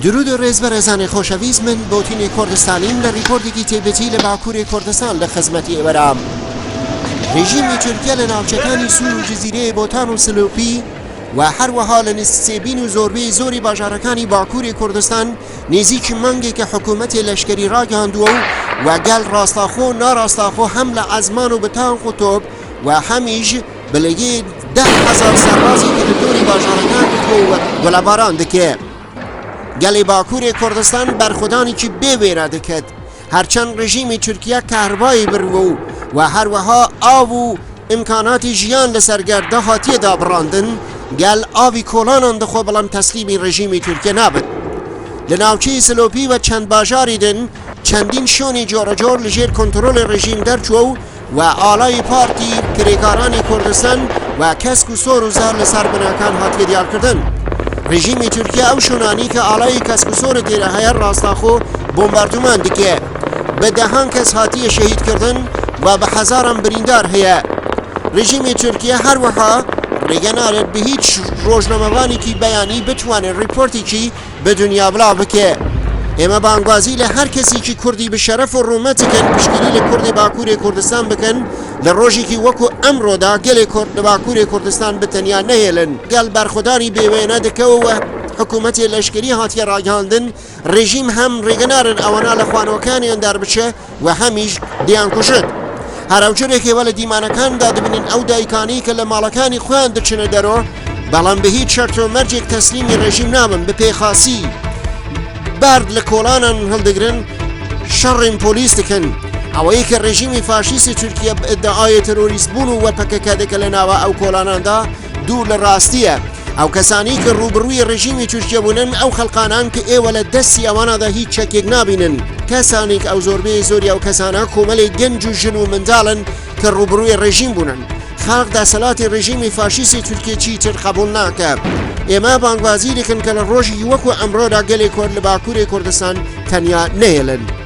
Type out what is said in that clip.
درود و ڕێز بەڕێزانی خۆشەویست من بۆتینی کوردستانیم لە ریپۆرتێکی تێبەتی لە باکووری کوردستان لە خزمەتی ئێوەرام. ڕێژیمی تورکیا لە ناوچەکانی سوور و جزیرەی بۆتان و سلۆپی و هەروەها لە نزسێبین و زۆربەی زۆری باژارەکانی باکووری کوردستان نێزیکی مانگێکە حکوومەتی لەشکری ڕاگەاندووە و گەل ڕاستاخۆ و ناڕاستاخۆ هەم لە عەزمان و بتان و تۆپ و هەمیش بلەگی 10,000 سەربازی کە لە دۆری باژارەکان بتووە گۆلەباران دەکێ. گەلی باکووری کوردستان بەرخودانێکی بێوێرە دەکەت، هەرچەند ڕێژیمی تورکیا کاربایی بڕوە و هەروەها ئاو و ئیمکاناتی ژیان لەسەر گەردە هاتیەدا بڕاندن، گەل ئاوی کۆڵانان دەخۆ بەڵام تەسلیمی ڕێژیمی تورکیا نابێت. لە ناوچەی سلۆپی و چەند باژاری دن چەندین شوێنی جۆرەجۆر لەژێر کۆنتڕۆلی ڕێژیم دەرچووە و ئالای پارتی کرێکارانی کوردستان و کەسک و سۆر و زار لەسەر بناکان هاتیە دیارکردن. ڕێژیمی تورکیا ئەو شوێنانی کە ئالای کەسک و سۆرە تێرە هەیە ڕاستاخۆ بۆمباردمان دکێ، بە دەهان کەس هاتیە شەهیدکردن و بە حەزاران بریندار هەیە. ڕێژیمی تورکیا هەروەها ڕێگەنارێت بە هیچ ڕۆژنامەوانێکی بەیانی بتوانێت ڕیپۆرتێکی بە دنیا بڵاو بکێ. ئێمە بانگوازی لە هەر کەسێکی کوردی بە شەرەف و ڕوومەتەکەن پشتگیری لە کوردی باکووری کوردستان بکەن لە ڕۆژێکی وەکو ئەمڕۆدا گەلێک کورد لە باکووری کوردستان بتەنیا نەهێڵن. گەل بەرخودانی بێوێنە دەکەوە حکوومەتی لەشکری هاتیە ڕاگەاندن، ڕێژیم هەم ڕێگەنارن ئەوەنا لە خوانەوەکانیان دەربچێ و هەمیش دیان کوشت. هەراوچێکێوە لە دیمانەکاندا دەبنن ئەو دایکانی کە لە ماڵەکانی خۆیان دەچنە دەرۆ، بەڵام بە هیچ شەرت و مەرجێک تەسلیمی ڕێژیم نابن. بە پێخاسی بارد لە کۆڵانان هەڵدەگرن، شەڕین پۆلیس دەکەن. ئەوەیە کە ڕێژیمی فاشیستی تورکیا بە ئیدعای تەرۆریست بوون و وەرپەکەکە دەکە لە ناوە ئەو کۆڵاناندا دوور لە ڕاستیە. ئەو کەسانی کە ڕوبڕووی ڕێژیمی تورکیا بوونن ئەو خەڵقانان کە ئێوە لە دەستی ئەوانەدا هیچ چەکێک نابینن. کەسانی کە ئەو زۆربەی زۆری ئەو کەسانە کۆمەڵی گەنج و ژن و منداڵن کە ڕوبڕووی ڕێژیم بوونن. خەڵک دەسەڵاتی ڕێژیمی فاشیستی تورکیا چیتر قبول ناکە. ئێمە بانگوازی دەکەن کە لە ڕۆژی وەکو ئەمڕۆدا گەلێک کورد لە باکووری کوردستان تەنیا نەهێڵن.